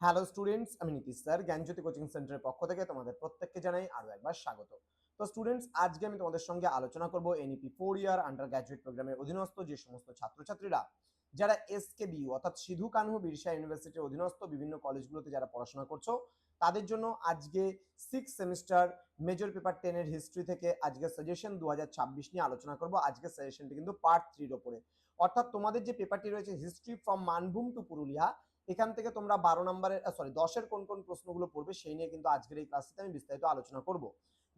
Hello students, আমি Nitish sir জ্ঞানজ্যোতি coaching সেন্টারের পক্ষ থেকে তোমাদের প্রত্যেককে জানাই আরো একবার স্বাগত। তো স্টুডেন্টস, আজকে আমি তোমাদের সঙ্গে আলোচনা করব এনইপি 4 ইয়ার আন্ডার গ্র্যাজুয়েট প্রোগ্রামের অধীনস্থ যে সমস্ত ছাত্রছাত্রীরা যারা এসকেবিইউ অর্থাৎ সিধু কানহু বিরসা ইউনিভার্সিটির অধীনস্থ বিভিন্ন কলেজগুলোতে যারা পড়াশোনা করছো তাদের জন্য আজকে 6 সেমিস্টার মেজর পেপার 10 এর হিস্ট্রি থেকে আজকে সাজেশন 2026 নিয়ে আলোচনা করব। আজকে সাজেশনটি কিন্তু পার্ট 3 এর উপরে, অর্থাৎ তোমাদের যে পেপারটি রয়েছে history from Manbhum to Purulia, এখান থেকে তোমরা 12 নম্বরের 10-এর কোন কোন প্রশ্নগুলো পড়বে সেই নিয়ে কিন্তু আজকের এই ক্লাসটিতে আমি বিস্তারিত আলোচনা করব।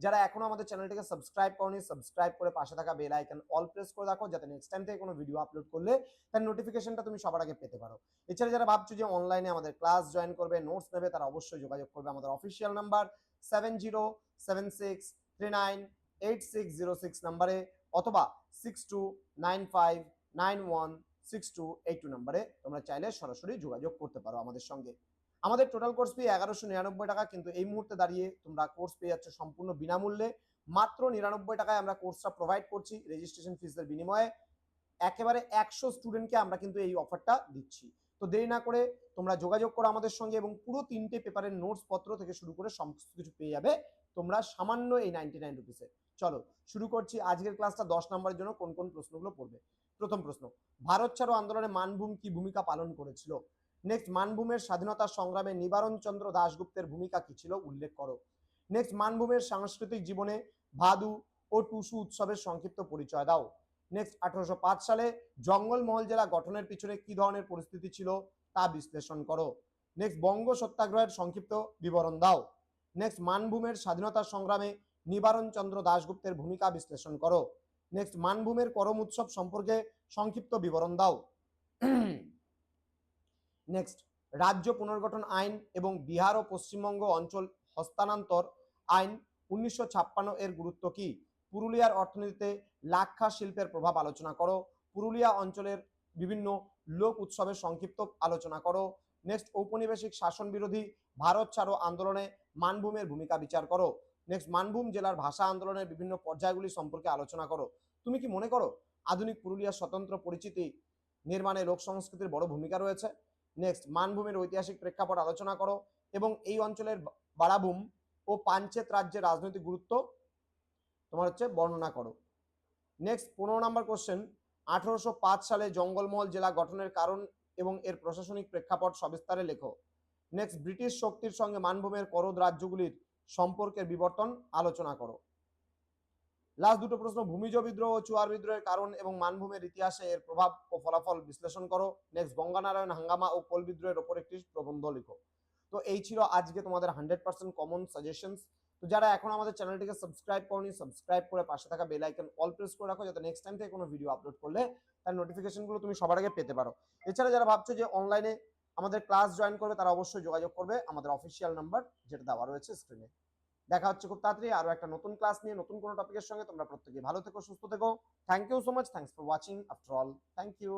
যারা এখনো আমাদের চ্যানেলটিকে সাবস্ক্রাইব করনি, সাবস্ক্রাইব করে পাশে থাকা বেল আইকন অল প্রেস করে রাখো, যাতে নেক্সট টাইম থেকে কোনো ভিডিও আপলোড করলে তার নোটিফিকেশনটা তুমি সবার আগে পেতে পারো। এছাড়া যারা ভাবছো যে অনলাইনে আমাদের ক্লাস জয়েন করবে, নোটস নেবে, তারা অবশ্যই যোগাযোগ করবে আমাদের অফিসিয়াল নাম্বার 7076398606 নাম্বারে অথবা 6295916282 নাম্বারে তোমরা চাইলে সরাসরি যোগাযোগ করতে পারো আমাদের সঙ্গে। আমাদের টোটাল কোর্স ফি 1199 টাকা, কিন্তু এই মুহূর্তে দাঁড়িয়ে তোমরা কোর্স পেয়ে যাচ্ছ সম্পূর্ণ বিনামূল্যে। মাত্র 99 টাকায় আমরা কোর্সটা প্রোভাইড করছি রেজিস্ট্রেশন ফিসের বিনিময়ে। একেবারে 100 স্টুডেন্টকে আমরা কিন্তু এই অফারটা দিচ্ছি। তো দেরি না করে তোমরা যোগাযোগ করো আমাদের সঙ্গে এবং পুরো 3টে পেপারের নোটস পত্র থেকে শুরু করে সমস্ত কিছু পেয়ে যাবে তোমরা সামান্য এই 99 রুপিসে। চলো শুরু করছি আজকের ক্লাসটা। 10 নম্বরের জন্য কোন কোন প্রশ্নগুলো পড়বে। প্রথম প্রশ্ন, ভারত ছাড়ো আন্দোলনে মানভূম কি ভূমিকা পালন করেছিল? নেক্সট, মানভূমের স্বাধীনতা সংগ্রামে নিবারণ চন্দ্র দাশগুপ্তের ভূমিকা কি ছিল উল্লেখ করো। নেক্সট, মানভূমের সাংস্কৃতিক জীবনে ভাদু ও টুসু উৎসবের সংক্ষিপ্ত পরিচয় দাও। নেক্সট, 1805 সালে জঙ্গলমহল জেলা গঠনের পিছনে কি ধরনের পরিস্থিতি ছিল তা বিশ্লেষণ করো। নেক্সট, বঙ্গ সত্যাগ্রহের সংক্ষিপ্ত বিবরণ দাও। নেক্সট, মানভূমের স্বাধীনতা সংগ্রামে নিবারণ চন্দ্র দাশগুপ্তের ভূমিকা বিশ্লেষণ করো। নেক্সট, মানভূমের করম উৎসব সম্পর্কে সংক্ষিপ্ত বিবরণ দাও। নেক্সট, রাজ্য পুনর্গঠন আইন এবং বিহার ও পশ্চিমবঙ্গ অঞ্চল হস্তান্তর আইন 1956 এর গুরুত্ব কি? পুরুলিয়ার অর্থনীতিতে লাক্ষা শিল্পের প্রভাব আলোচনা করো। পুরুলিয়া অঞ্চলের বিভিন্ন লোক উৎসবের সংক্ষিপ্ত আলোচনা করো। নেক্সট, ঔপনিবেশিক শাসন বিরোধী ভারত ছাড়ো আন্দোলনে মানভূমের ভূমিকা বিচার করো। নেক্সট, মানভূম জেলার ভাষা আন্দোলনের বিভিন্ন পর্যায়গুলি সম্পর্কে আলোচনা করো। তুমি কি মনে করো আধুনিক পুরুলিয়ার স্বতন্ত্র পরিচিতি নির্মাণে লোক সংস্কৃতির বড় ভূমিকা রয়েছে? নেক্সট, মানভূমের ঐতিহাসিক প্রেক্ষাপট আলোচনা করো এবং এই অঞ্চলের বারাভূম ও পাঞ্চেত রাজ্যের রাজনৈতিক গুরুত্ব তোমার বর্ণনা করো। নেক্সট, 15 নম্বর কোশ্চেন, 1805 সালে জঙ্গলমহল জেলা গঠনের কারণ এবং এর প্রশাসনিক প্রেক্ষাপট সবিস্তারে লেখো। নেক্সট, ব্রিটিশ শক্তির সঙ্গে মানভূমের করদ রাজ্যগুলির সম্পর্কের বিবর্তন আলোচনা করো। লাস্ট দুটো প্রশ্ন, ভূমিজ বিদ্রোহ ও চুয়ার বিদ্রোহের কারণ এবং মানভূমের ইতিহাসে এর প্রভাব ও ফলাফল বিশ্লেষণ করো। নেক্সট, গঙ্গানারায়ণ হাঙ্গামা ও কোল বিদ্রোহের ওপর একটি প্রবন্ধ লিখো। তো এই ছিল আজকে তোমাদের 100% কমন সাজেশনস। তো যারা এখন আমাদের চ্যানেলটিকে সাবস্ক্রাইব করনি, সাবস্ক্রাইব করে পাশে থাকা বেল আইকন অল প্রেস করে রাখো, যাতে নেক্সট টাইম থেকে কোনো ভিডিও আপলোড করলে তার নোটিফিকেশনগুলো তুমি সবার আগে পেতে পারো। এছাড়া যারা ভাবছো যে অনলাইনে আমাদের ক্লাস জয়েন করবে, তারা অবশ্যই যোগাযোগ করবে আমাদের অফিসিয়াল নাম্বার যেটা দেওয়া রয়েছে স্ক্রিনে। দেখা হচ্ছে খুব তাড়াতাড়ি আরো একটা নতুন ক্লাস নিয়ে, নতুন কোনো টপিকের সঙ্গে। তোমরা প্রত্যেকে ভালো থেকো, সুস্থ থেকো। Thank you so much, thanks for watching after all, thank you.